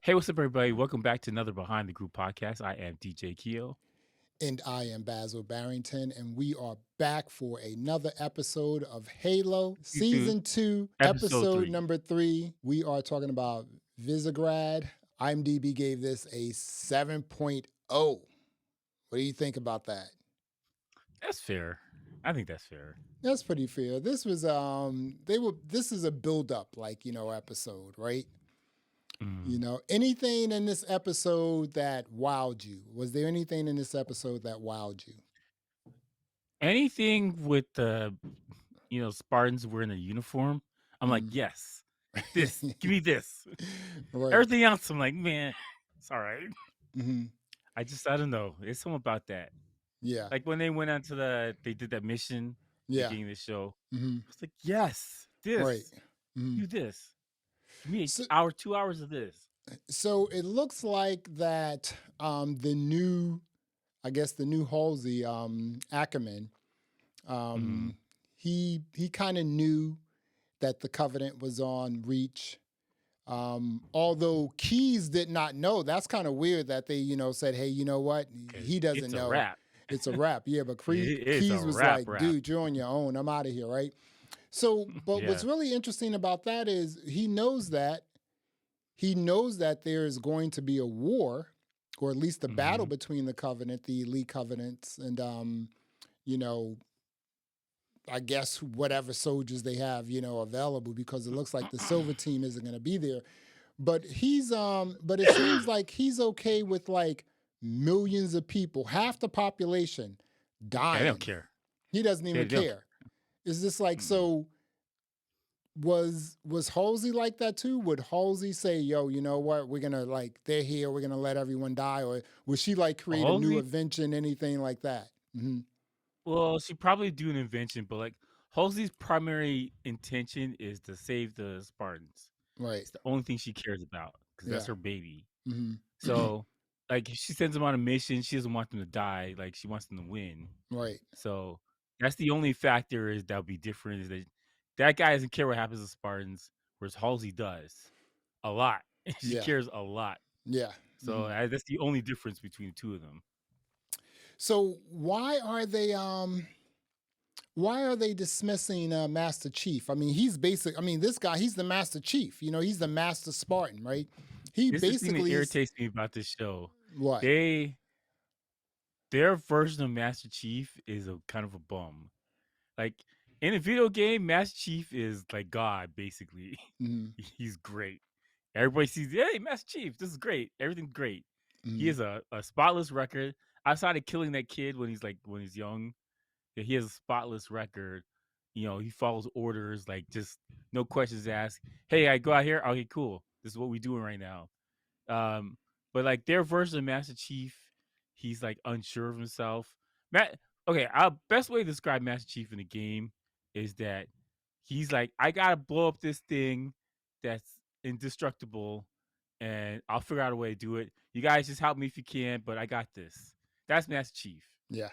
Hey, what's up, everybody? Welcome back to another Behind the Group podcast. I am DJ Keo. And I am Basil Barrington, and we are back for another episode of Halo You too. Season 2, Episode Episode 3. number 3. We are talking about Visegrad. IMDb gave this a 7.0. What do you think about that? That's fair. I think that's fair. That's pretty fair. This was this is a build-up, episode, right? Anything in this episode that wowed you? Was there anything in this episode that wowed you? Anything with the Spartans wearing a uniform, I'm like, yes, this. Give me this. Right. Everything else, I'm like, man, it's all right. Mhm. I don't know. It's something about that. Yeah. Like when they went on to they did that mission Yeah. beginning of the show. hmm I was like, yes, Right. this. Mhm. Do this. Give me So, 2 hours of this. so it looks like that the new Halsey, Ackerman, Mm-hmm. he kind of knew that the Covenant was on Reach. Although Keys did not know. That's kind of weird that they, said, hey, you know what? He doesn't It's a know. wrap. It's a wrap. Yeah, but It is a Keys was wrap. like, dude, you're on your own. I'm out of here, right? So, but what's Yeah. really interesting about that is he knows that there is going to be a war, or at least a battle Mhm. between the Covenant, the elite Covenants, and you know, I guess whatever soldiers they have, available, because it looks like the Silver Team isn't going to be there. But but it seems like he's okay with like millions of people, half the population Yeah, they don't dying. care. He doesn't They even don't. care. Is this like Mm-mm. so? Was Halsey like that too? Would Halsey say, "Yo, you know what? We're gonna they're here. We're gonna let everyone die," or would she like create a new Halsey, invention, anything like that? Mm-hmm. well, she probably do an invention, but like Halsey's primary intention is to save the Spartans. Right. It's the only thing she cares about because that's Yeah. her baby. Mm-hmm. So, like, if she sends them on a mission, she doesn't want them to die. Like, she wants them to win. right. So that's the only factor is that would be different is that guy doesn't care what happens to Spartans, whereas Halsey does a lot. She Yeah. cares a lot. Yeah. So that's the only difference between the two of them. So why are they dismissing Master Chief? I mean, this guy, he's the Master Chief. He's the Master Spartan, right? He This is the thing that basically is irritates me about this show. what? They their version of Master Chief is a kind of a bum. Like in a video game, Master Chief is like God, basically. Mhm, He's great. Everybody sees, hey, Master Chief, this is great. Everything's great. He mhm, has a spotless record. Outside of killing that kid when he's young, he has a spotless record. He follows orders, like just no questions asked. Hey, I go out here. Okay, cool. This is what we're doing right now. Um, but like their version of Master Chief, he's like unsure of himself. Okay, our best way to describe Master Chief in the game is that he's like, I gotta blow up this thing that's indestructible, and I'll figure out a way to do it. You guys just help me if you can, but I got this. That's Master Chief, yeah.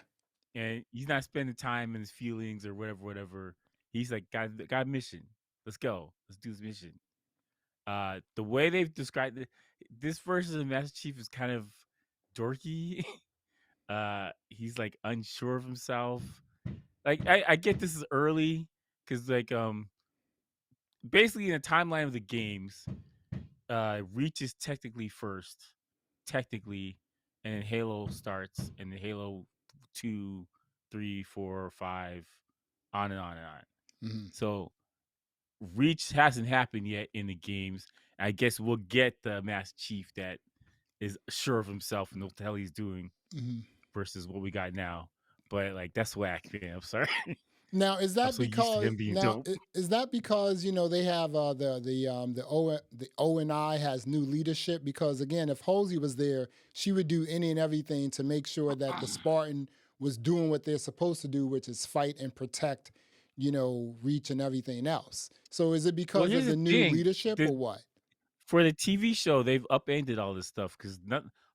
and he's not spending time in his feelings or whatever. He's like, got a mission. Let's go. Let's do this mission. The way they've described this version of Master Chief is kind of dorky. He's like unsure of himself. Like I get this is early because basically in the timeline of the games, Reach is technically first, technically, and then Halo starts, and then Halo 2, 3, 4, 5, on and on and on. Mhm. So Reach hasn't happened yet in the games. I guess we'll get the Master Chief that is sure of himself and knows what the hell he's doing Mhm. versus what we got now. But like that's whack, man. I'm sorry. Now, is I'm that so used to because him being dope. they have the O and I has new leadership? Because again, if Halsey was there, she would do any and everything to make sure that the Spartan was doing what they're supposed to do, which is fight and protect, Reach and everything else. So is it Well, because of here's the the new thing: leadership or what? for the TV show, they've upended all this stuff because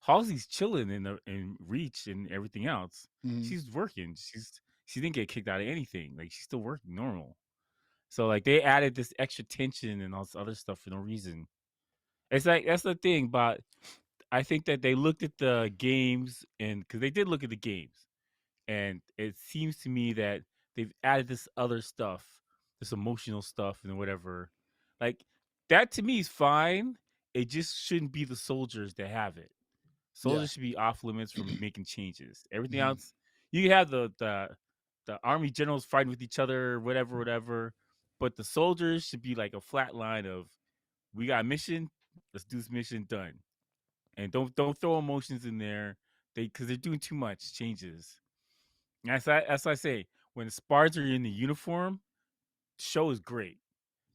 Halsey's chilling in Reach and everything else. Mhm. She's working. She didn't get kicked out of anything. Like she's still working normal. So like they added this extra tension and all this other stuff for no reason. It's like that's the thing, but I think that they looked at the games, and because they did look at the games, and it seems to me that they've added this other stuff, this emotional stuff and whatever. Like that to me is fine. It just shouldn't be the soldiers that have it. Yeah. Soldiers should be off limits from making changes. Everything Hmm. else, you can have the army generals fighting with each other, whatever, whatever. But the soldiers should be like a flat line of, we got a mission, let's do this mission, done. And don't throw emotions in there. Because they're doing too much changes. And that's what I say. When the Spartans are in the uniform, the show is great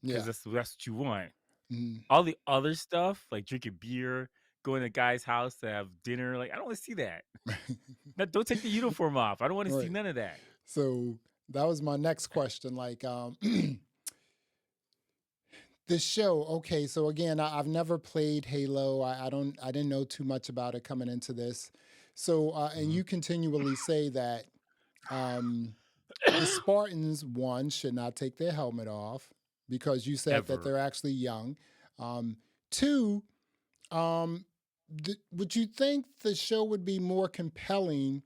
because Yeah. that's what you want. Hmm. All the other stuff, like drinking beer, going to a guy's house to have dinner, like I don't want to see that. Don't take the uniform off. I don't want to see Right. none of that. So that was my next question. Like, the show. Okay, so again, I've never played Halo. I didn't know too much about it coming into this. So, and Mhm. you continually say that um, the Spartans, one, should not take their helmet off because you said that Ever. they're actually young. Um, two, um, would you think the show would be more compelling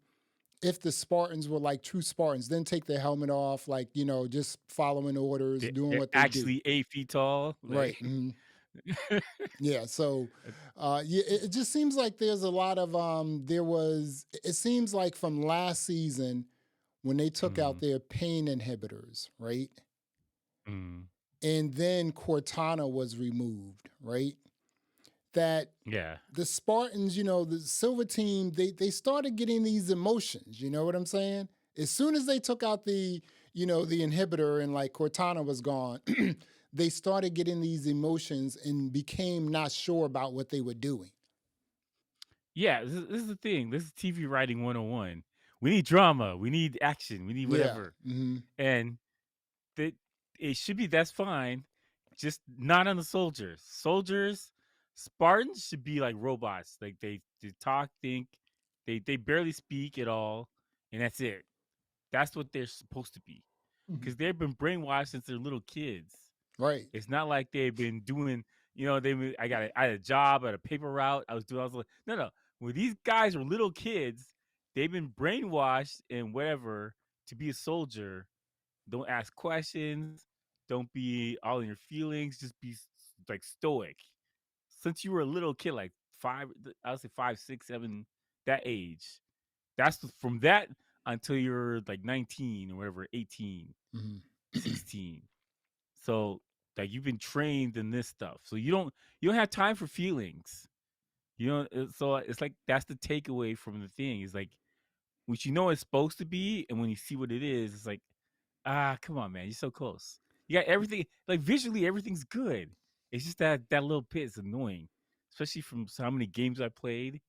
if the Spartans were like true Spartans, then take their helmet off, like, just following orders, doing They're what they do? actually 8 feet tall. Right. Like, Hmm. Yeah. So, yeah, it just seems like there's a lot of it seems like from last season when they took out mm, their pain inhibitors, right? mm, And then Cortana was removed, right? That yeah. the Spartans, the Silver Team, they started getting these emotions. You know what I'm saying? As soon as they took out the inhibitor and like Cortana was gone, they started getting these emotions and became not sure about what they were doing. Yeah, this is the thing. This is TV writing 101. We need drama. We need action. We need Yeah. whatever. Hmm. And that it should be that's fine. Just not on the soldiers. Soldiers, Spartans should be like robots. Like they talk, think, they barely speak at all, and that's it. That's what they're supposed to be. Hmm. Because they've been brainwashed since they're little kids. Right. It's not like they've been doing, I had a job, I had a paper route, I was like, no. When these guys were little kids, they've been brainwashed and whatever to be a soldier. Don't ask questions. Don't be all in your feelings. Just be like stoic. Since you were a little kid, like five, I would say 5, 6, 7, that age. From that until you're like 19 or whatever, 18, Hmm. 16. So like you've been trained in this stuff. So you don't have time for feelings. So it's like that's the takeaway from the thing. Is like which it's supposed to be, and when you see what it is, it's like, come on, man, you're so close. You got everything like visually, everything's good. It's just that little bit is annoying, especially from how many games I played,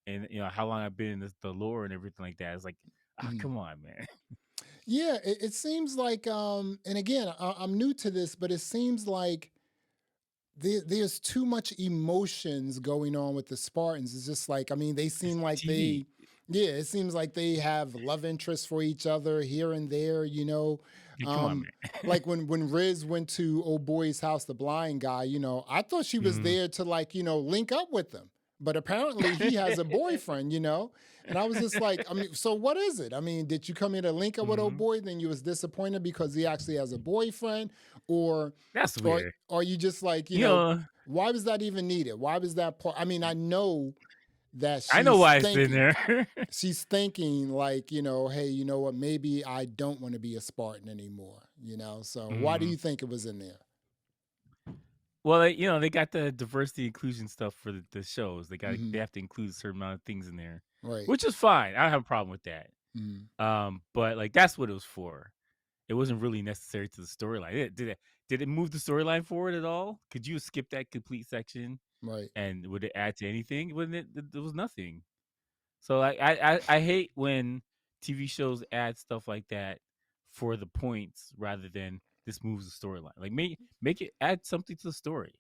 and how long I've been in the lore and everything like that. It's like, Hmm. come on, man. Yeah, it seems like, and again, I'm new to this, but it seems like there's too much emotions going on with the Spartans. It's just like, I mean, they It's seem like TV. yeah, it seems like they have love interests for each other here and there. Yeah, come on, Um, man. like when Riz went to old boy's house, the blind guy, I thought she was Mhm. there to like, link up with them. But apparently he has a boyfriend. And I was just like, I mean, so what is it? I mean, did you come here to link up with old Mhm. boy? Then you was disappointed because he actually has a boyfriend? Or That's or weird. are you just like, You know, why was that even needed? Why was that part? I mean, I know that I know she's why it's in thinking. there. She's thinking like, hey, you know what? Maybe I don't want to be a Spartan anymore. So why do Mhm. you think it was in there? Well, they got the diversity inclusion stuff for the shows. They Hmm. have to include a certain amount of things in there, Right. which is fine. I don't have a problem with that. Hmm. But like that's what it was for. It wasn't really necessary to the storyline. Did it move the storyline forward at all? Could you skip that complete section Right. and would it add to anything? Wouldn't it? There was nothing. So like I hate when TV shows add stuff like that for the points rather than this moves the storyline. Like make it add something to the story.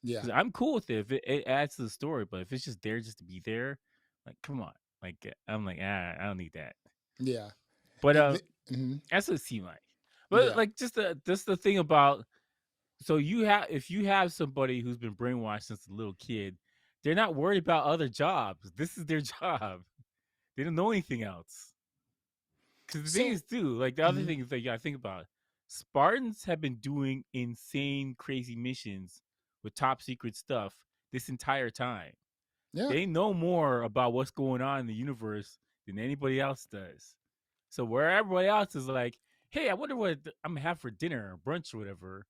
Yeah. Because I'm cool with it if it adds to the story, but if it's just there just to be there, like come on. Like I'm like I don't need that. Yeah. But Mhm. that's what it seemed like. But Yeah. like just the thing about So you have if you have somebody who's been brainwashed since a little kid, they're not worried about other jobs. This is their job. They don't know anything else. Because the thing So, is, too, like the other mhm, thing is that you gotta think about. Spartans have been doing insane, crazy missions with top secret stuff this entire time. yeah. They know more about what's going on in the universe than anybody else does. So where everybody else is like, hey, I wonder what I'm gonna have for dinner or brunch or whatever.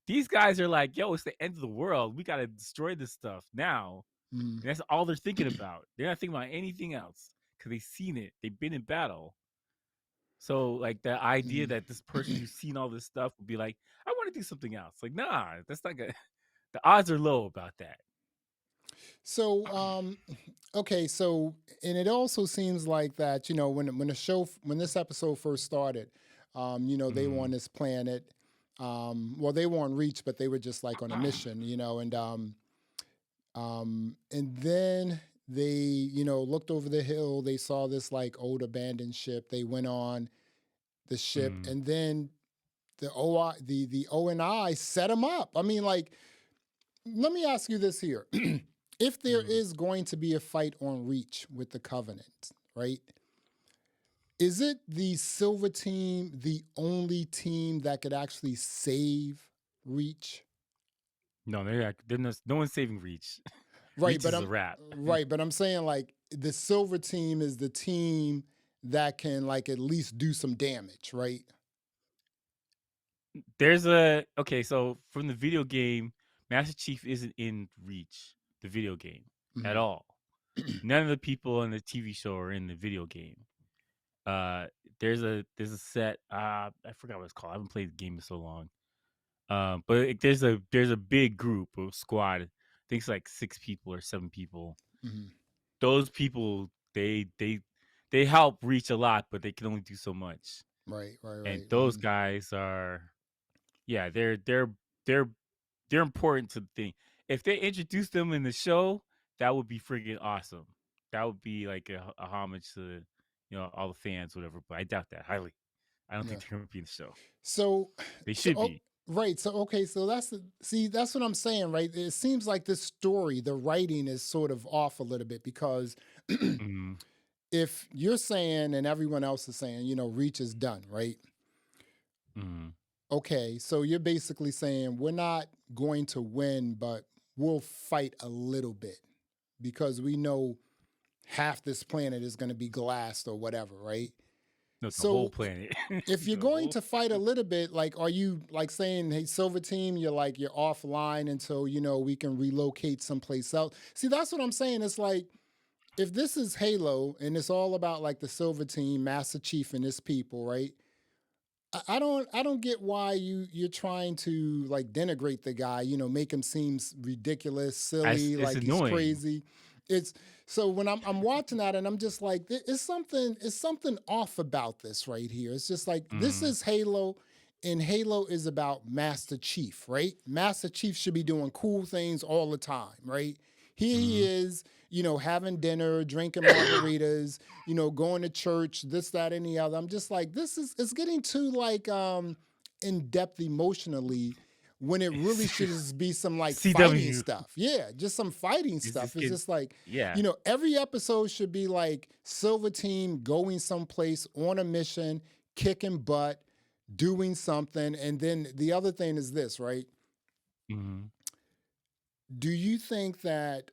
These guys are like, yo, it's the end of the world. We gotta destroy this stuff now. Mhm. And that's all they're thinking about. They're not thinking about anything else because they've seen it. They've been in battle. So like the idea Mhm. that this person who's seen all this stuff would be like, I want to do something else. Like, nah, that's not good. The odds are low about that. So, okay, so and it also seems like that, when the show when this episode first started, they were on Mm, this planet. Well, they were on Reach, but they were just like on a mission, and then they, looked over the hill. They saw this like old abandoned ship. They went on the ship, mm, and then the ONI set them up. I mean, like, let me ask you this here. If there mm. is going to be a fight on Reach with the Covenant, right? Is it the Silver team the only team that could actually save Reach? No, no one's saving Reach. Right, Reach but is a I'm wrap. saying like the Silver team is the team that can like at least do some damage, right? There's a okay, so from the video game, Master Chief isn't in Reach, the video game, at Mhm. all. None of the people in the TV show are in the video game. Uh, there's a set. I forgot what it's called. I haven't played the game in so long. But there's a big group of squad. I think it's like 6 people or 7 people. Mhm. Those people they help Reach a lot, but they can only do so much. Right, right, And right. those guys are yeah, they're they're important to the thing. If they introduce them in the show, that would be freaking awesome. That would be like a homage to all the fans, whatever. But I doubt that highly. I don't Yeah. think they're gonna be in the show. So, They so should be. right. So okay. So that's what I'm saying, right? It seems like this story, the writing is sort of off a little bit because Mm, if you're saying and everyone else is saying, Reach is done, right? mm. Okay, so you're basically saying we're not going to win, but we'll fight a little bit because we know half this planet is going to be glassed or whatever, right? No, the whole So planet. if you're The going whole to fight a little bit, like, are you like saying, hey, Silver Team, you're offline until we can relocate someplace else? See, that's what I'm saying. It's like if this is Halo and it's all about like the Silver Team, Master Chief, and his people, right? I don't get why you're trying to like denigrate the guy, make him seem ridiculous, silly, it's like he's annoying. crazy. It's so when I'm watching that and I'm just like, it's something off about this right here. It's just like this Mm, is Halo, and Halo is about Master Chief, right? Master Chief should be doing cool things all the time, right? Here he mm. is, having dinner, drinking margaritas, going to church, this, that, and the other. I'm just like, it's getting too like in depth emotionally when it really should just be some like fighting CW stuff. Yeah, just some fighting is stuff. just It's getting just like, yeah. every episode should be like Silver Team going someplace on a mission, kicking butt, doing something. And then the other thing is this, right? Mm. Do you think that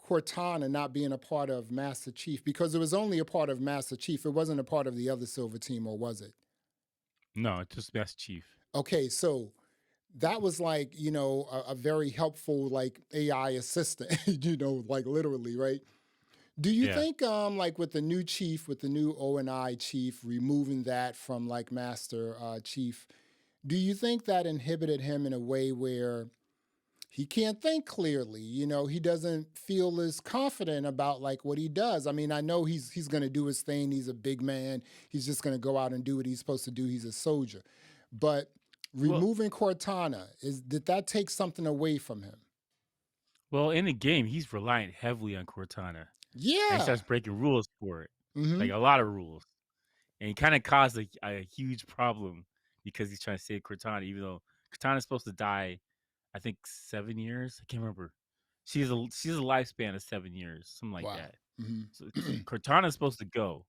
Cortana not being a part of Master Chief because it was only a part of Master Chief. It wasn't a part of the other Silver Team, or was it? No, it's just Master Chief. Okay, so that was like a very helpful like AI assistant, like literally, right? Do you Yeah. think like with the new chief, with the new ONI chief, removing that from like Master Chief, do you think that inhibited him in a way where he can't think clearly, he doesn't feel as confident about like what he does. I mean, I know he's going to do his thing. He's a big man. He's just going to go out and do what he's supposed to do. He's a soldier. But Well, removing Cortana, did that take something away from him? in the game, he's relying heavily on Cortana, and he Yeah. starts breaking rules for it, like Mhm. a lot of rules, and he kind of caused a huge problem because he's trying to save Cortana, even though Cortana's supposed to die, I think 7 years. I can't remember. She's a lifespan of 7 years, something like Wow. that. Mm-hmm. So Cortana's supposed to go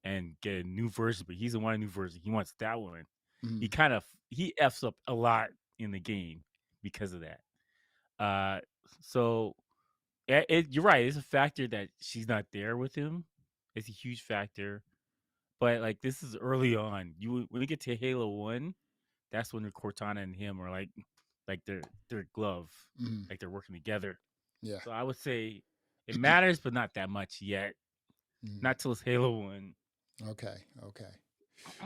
and get a new version, but he doesn't want a new version. He wants that one. Mm-hmm. He f's up a lot in the game because of that. So you're right. It's a factor that she's not there with him. It's a huge factor. But like this is early on. When you get to Halo 1, that's when Cortana and him are like their glove, Mm-hmm. like they're working together. Yeah. So I would say it matters, but not that much yet. Mm-hmm. Not till it's Halo 1. Okay.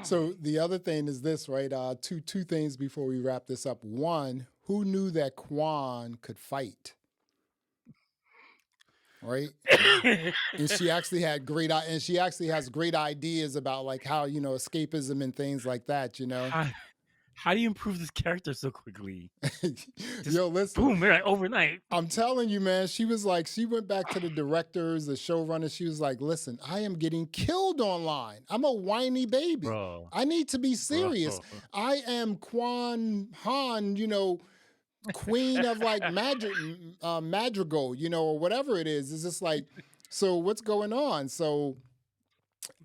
So the other thing is this, right? Two things before we wrap this up. One, who knew that Quan could fight? Right? And she actually had and she actually has great ideas about like how, escapism and things like that, How do you improve this character so quickly? Just Yo, listen. boom, like overnight. I'm telling you, man, she went back to the directors, the showrunner. She was like, listen, I am getting killed online. I'm a whiny baby. Bro. I need to be serious. Bro. I am Quan Han, queen of like Madrigal, or whatever it is. It's just like, so what's going on? So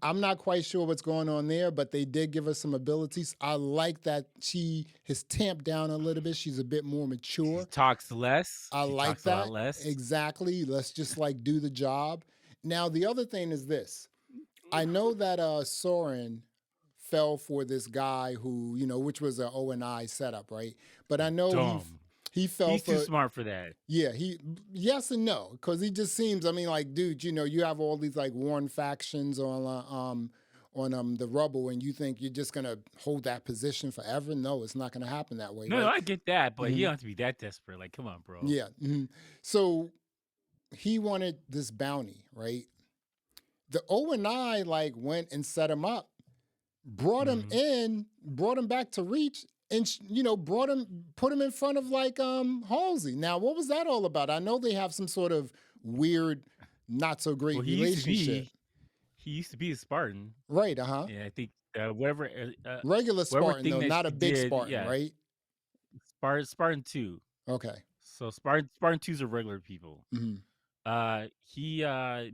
I'm not quite sure what's going on there, but they did give us some abilities. I like that she has tamped down a little bit. She's a bit more mature. She talks less. I like talks that. A lot less. Exactly. Let's just like do the job. Now, the other thing is this. I know that Soren fell for this guy who, which was an O&I setup, right? But I know he fell He's too smart for that. Yeah, yes and no, because he just seems, like, dude, you have all these like warring factions on the rubble, and you think you're just gonna hold that position forever. No, it's not gonna happen that way. No, right? I get that, but you don't have to be that desperate. Like, come on, bro. Yeah. Mm-hmm. So he wanted this bounty, right? The O&I like went and set him up, brought him in, brought him back to Reach, and put him in front of like Halsey. Now, what was that all about? I know they have some sort of weird, not so great relationship. He used to be a Spartan, right? Yeah, I think whatever regular Spartan though, not a big Spartan, right? Spartan 2. Okay. So Spartan 2s are regular people. Mm-hmm. He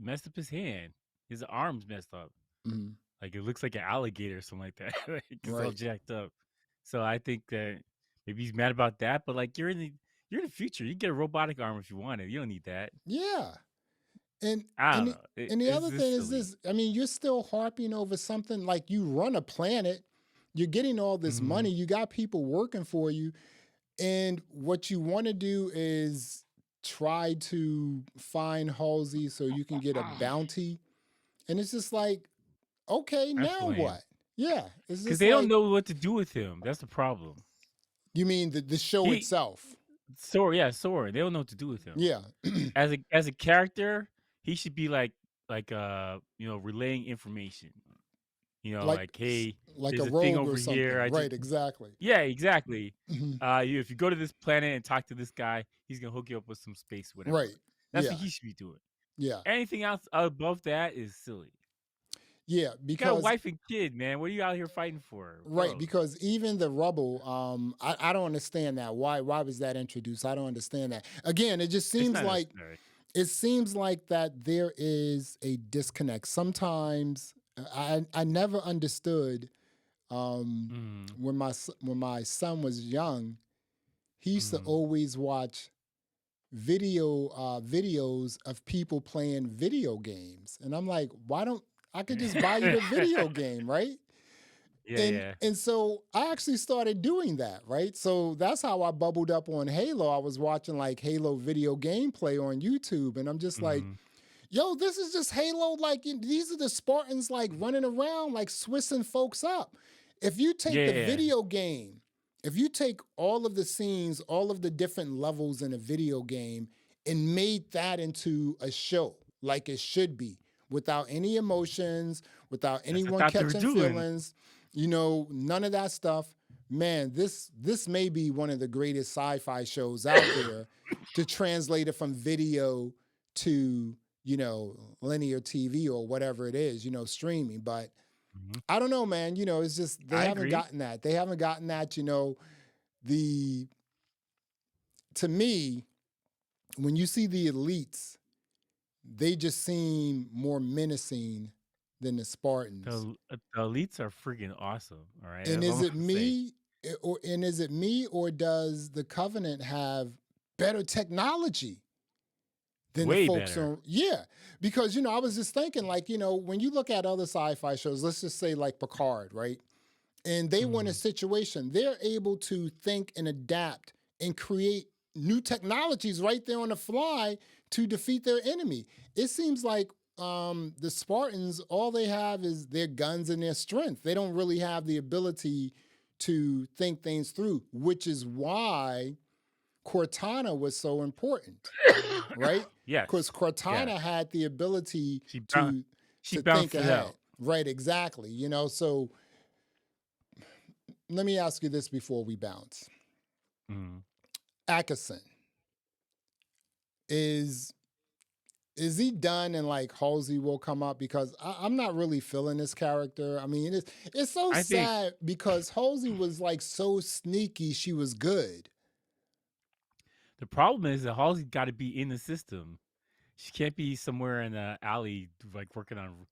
messed up his hand. His arm's messed up. Mm-hmm. Like it looks like an alligator or something like that. It's all jacked up. So I think that maybe he's mad about that. But like you're in the future. You get a robotic arm if you want it. You don't need that. Yeah. And and the other thing is this. You're still harping over something like you run a planet. You're getting all this money. You got people working for you. And what you want to do is try to find Halsey so you can get a bounty. And it's just like, okay, now what? Yeah. Because they don't know what to do with him. That's the problem. You mean the show itself? Soren. They don't know what to do with him. Yeah. As a character, he should be like relaying information. Like hey, like there's a rogue thing over or something. here. Right, exactly. Yeah, exactly. If you go to this planet and talk to this guy, he's gonna hook you up with some space, whatever. Right. That's what he should be doing. Yeah. Anything else above that is silly. Yeah, because you got a wife and kid, man. What are you out here fighting for? Right, bro? Because even the rubble, I don't understand that. Why was that introduced? I don't understand that. Again, it just seems like that there is a disconnect. Sometimes I never understood when my son was young, he used to always watch videos of people playing video games, and I'm like, why don't I could just buy you the video game, right? Yeah. And so I actually started doing that, right? So that's how I bubbled up on Halo. I was watching like Halo video gameplay on YouTube, and I'm just like, yo, this is just Halo. Like these are the Spartans like running around like swissing folks up. If you take the video game, if you take all of the scenes, all of the different levels in a video game and made that into a show like it should be, without any emotions, without anyone catching feelings, none of that stuff. Man, this may be one of the greatest sci-fi shows out there to translate it from video to, linear TV or whatever it is, streaming. But I don't know, man. It's just they haven't gotten that. They haven't gotten that, the to me, when you see the elites, they just seem more menacing than the Spartans. The elites are freaking awesome. All right, And that's all is I'm it gonna say. me, or does the Covenant have better technology than the Way folks better. on? Yeah, because I was just thinking, like, when you look at other sci-fi shows, let's just say like Picard, right? And they were in a Mm. situation, they're able to think and adapt and create new technologies right there on the fly to defeat their enemy. It seems like the Spartans, all they have is their guns and their strength. They don't really have the ability to think things through, which is why Cortana was so important, right? Because Yes. Cortana Yes. had the ability She bound. to She think bounced it ahead. out. Right, exactly. So let me ask you this before we bounce. Mm. Atkinson, is he done and like Halsey will come up? Because I'm not really feeling this character. I mean, it's so I think sad because Halsey was like so sneaky, she was good. the problem is that Halsey's got to be in the system. She can't be somewhere in the alley like working on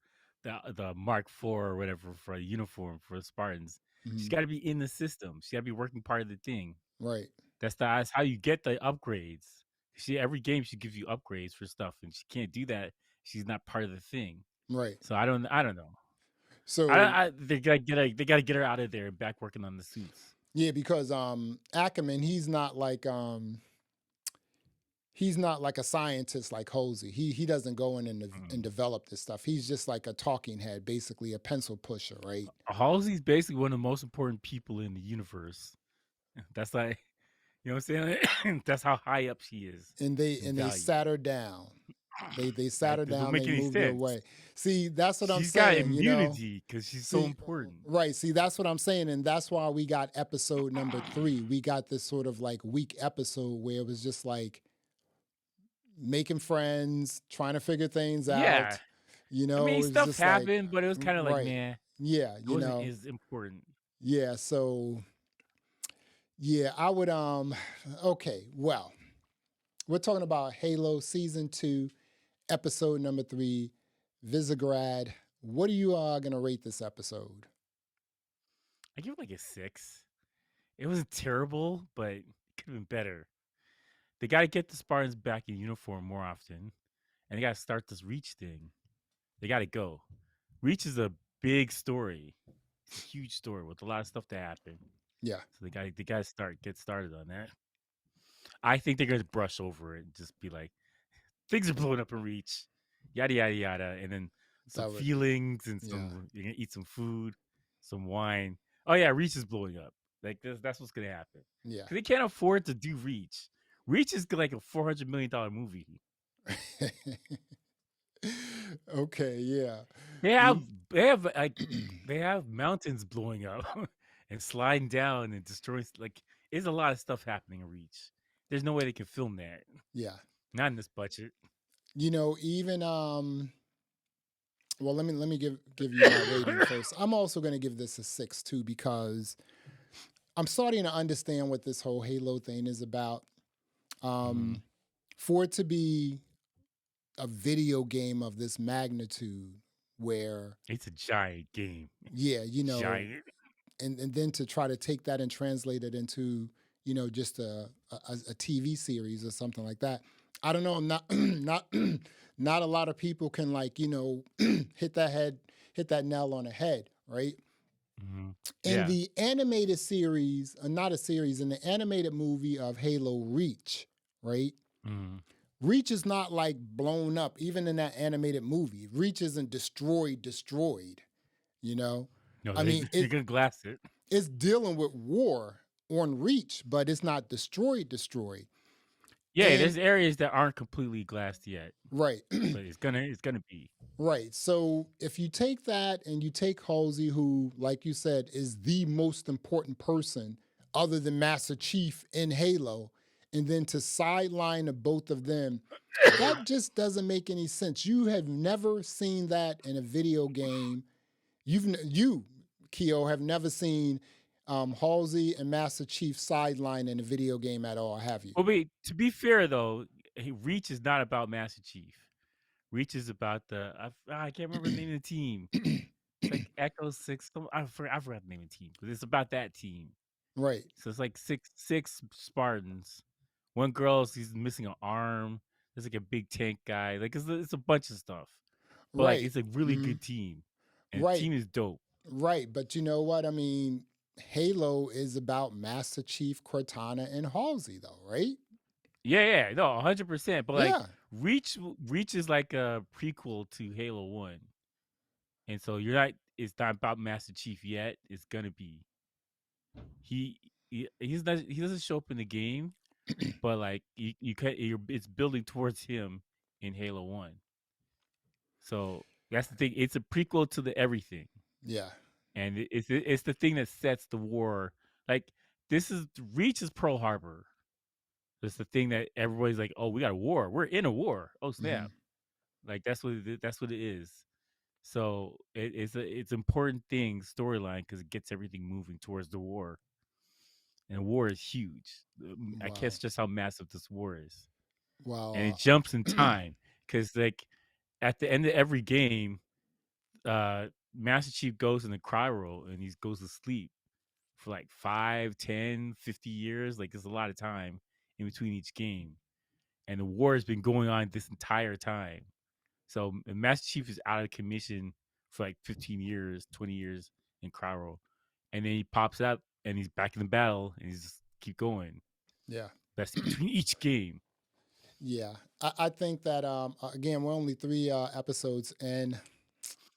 the Mark IV or whatever for a uniform for the Spartans. She's Mhm. got to be in the system. She got to be working part of the thing. Right, That's how you get the upgrades. Every game she gives you upgrades for stuff, and she can't do that. She's not part of the thing. right. So I don't know. So They gotta get her out of there and back working on the suits. yeah, because Ackerman, he's not like a scientist like Halsey. He doesn't go in and develop this stuff. He's just like a talking head, basically a pencil pusher, right? Halsey's basically one of the most important people in the universe. That's like, you know what I'm saying? That's how high up she is And they in sat value. her down. They sat That her don't down. They make any moved her sense. away. See, that's what I'm She's got saying. immunity because she's so See, important. right. See, that's what I'm saying, and that's why we got episode number 3. We got this sort of like weak episode where it was just like making friends, trying to figure things Yeah, out. I mean, It's stuff just like happened, but it was kind of like, right. man, Yeah, it wasn't as important. yeah. So yeah, I would okay, well, we're talking about Halo season 2, episode number 3, Visegrad. What are you gonna rate this episode? I give it like a 6. It wasn't terrible, but it could have been better. They got to get the Spartans back in uniform more often, and they got to start this Reach thing. They got to go. Reach is a big story. It's a huge story with a lot of stuff that happened. Yeah. So they got to get started on that. I think they're going to brush over it and just be like, things are blowing up in Reach, yada yada yada, and then some That would feelings and yeah. you're gonna eat some food, some wine. Oh yeah, Reach is blowing up. Like that's what's gonna happen Yeah. because they can't afford to do Reach. Reach is like a $400 million movie. Okay, yeah. They You, have they have like they have mountains blowing up and sliding down and destroying. Like, there's a lot of stuff happening in Reach. There's no way they can film that. yeah. Not in this budget. Even well, let me give you my rating first. I'm also going to give this a 6 too because I'm starting to understand what this whole Halo thing is about. Mm-hmm. For it to be a video game of this magnitude where It's a giant game. yeah, Giant. and then to try to take that and translate it into just a TV series or something like that. I don't know. I'm not not a lot of people can like hit that nail on the head, right? Mm-hmm. In Yeah. the animated series, not a series, in the animated movie of Halo Reach, right? Mm-hmm. Reach is not like blown up, even in that animated movie. Reach isn't destroyed. You know, No, I mean they're gonna glass it. it's dealing with war on Reach, but it's not destroyed. Yeah, And there's areas that aren't completely glassed yet, right, but it's gonna be. right. So if you take that and you take Halsey, who, like you said, is the most important person other than Master Chief in Halo, and then to sideline the both of them, that just doesn't make any sense. You have never seen that in a video game. You, Keo, have never seen Halsey and Master Chief sideline in a video game at all, have you? Well, wait. To be fair though, Reach is not about Master Chief. Reach is about I can't remember the name of the team. It's like Echo Six. I forgot the name of the team, but it's about that team. Right. So it's like six Spartans. One girl's he's missing an arm. There's like a big tank guy. Like it's a bunch of stuff, but like Right. it's a really good team, and the Right. team is dope. Right. But you know what? I mean, Halo is about Master Chief, Cortana, and Halsey, though, right? Yeah, no, 100%. But like Yeah. Reach is like a prequel to Halo 1. And so it's not about Master Chief yet. It's gonna be. He doesn't show up in the game, but like it's building towards him in Halo 1. So that's the thing. It's a prequel to the everything. Yeah. And it's the thing that sets the war. Like this is Reach is Pearl Harbor. It's the thing that everybody's like, "Oh, we got a war. We're in a war. Oh, Mm-hmm. snap." Like that's what it is. So it's important thing storyline because it gets everything moving towards the war, and war is huge. I can't Wow. stress how massive this war is, and it Wow. jumps in time because like at the end of every game, Master Chief goes in the cryo and he goes to sleep for like 5, 10, 50 years. Like there's a lot of time in between each game, and the war has been going on this entire time. So Master Chief is out of commission for like 15 years, 20 years in cryo, and then he pops up and he's back in the battle and he's just keep going. Yeah. That's between each game. Yeah. I think that again, we're only 3 episodes, and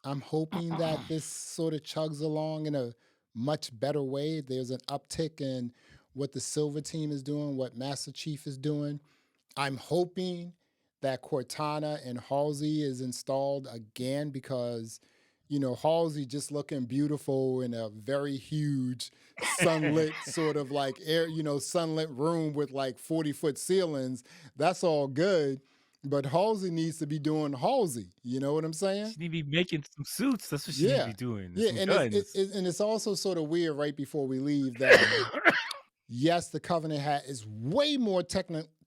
I'm hoping that this sort of chugs along in a much better way. There's an uptick in what the Silver Team is doing, what Master Chief is doing. I'm hoping that Cortana and Halsey is installed again because, Halsey just looking beautiful in a very huge sunlit sort of like air, sunlit room with like 40-foot ceilings. That's all good. But Halsey needs to be doing Halsey. You know what I'm saying? She need to be making some suits. That's what she need to Yeah. be doing. Yeah. Some And guns. and it's also sort of weird right before we leave that yes, the Covenant hat is way more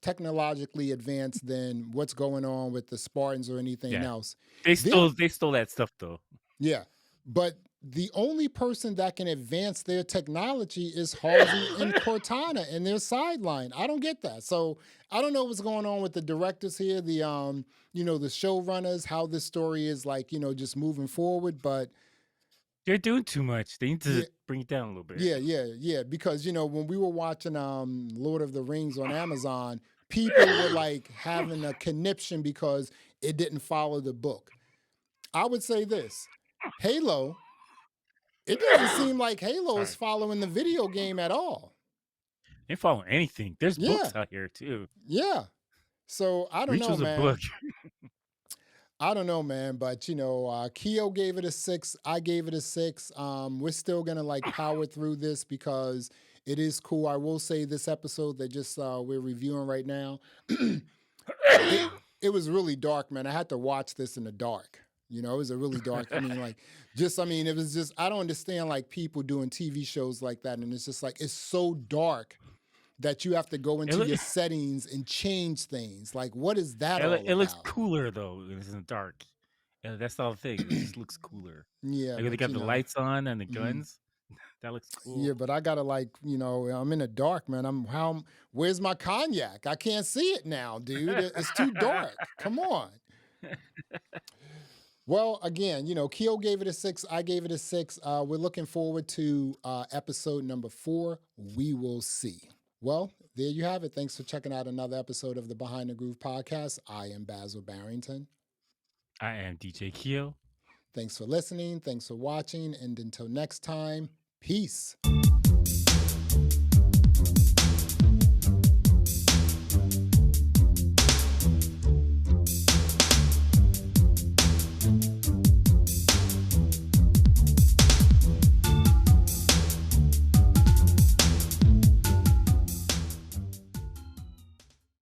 technologically advanced than what's going on with the Spartans or anything Yeah, else. they They're, stole that stuff though. yeah, but the only person that can advance their technology is Halsey and Cortana and their sideline. I don't get that. So I don't know what's going on with the directors here, the showrunners, how this story is like, just moving forward. But They're doing too much. They need to yeah, bring it down a little bit. yeah. Because when we were watching Lord of the Rings on Amazon, people were like having a conniption because it didn't follow the book. I would say this: Halo. It doesn't seem like Halo is Sorry, following the video game at all. they follow anything. There's Yeah, books out here too. yeah. So I don't Reach know, was a book. man. I don't know, man, but Keo gave it a 6. I gave it a 6. We're still gonna like power through this because it is cool. I will say this episode that just we're reviewing right now, it it was really dark, man. I had to watch this in the dark. It was a really dark. I mean, like, it was just I don't understand like people doing TV shows like that, and it's just like it's so dark that you have to go It, into look, your settings and change things. Like, what is that all it looks about? cooler though. It's in the dark. That's all the thing. It just looks cooler. Yeah, Like when they but got the lights on and the mhm. guns. That looks Yeah, cool. but I gotta like, I'm in the dark, man. Where's my cognac? I can't see it now, dude. It's too dark. Come on. Well, again, Keo gave it a 6. I gave it a 6. We're looking forward to episode number 4. We will see. Well, there you have it. Thanks for checking out another episode of the Behind the Groove podcast. I am Basil Barrington. I am DJ Keo. Thanks for listening. Thanks for watching. And until next time, peace.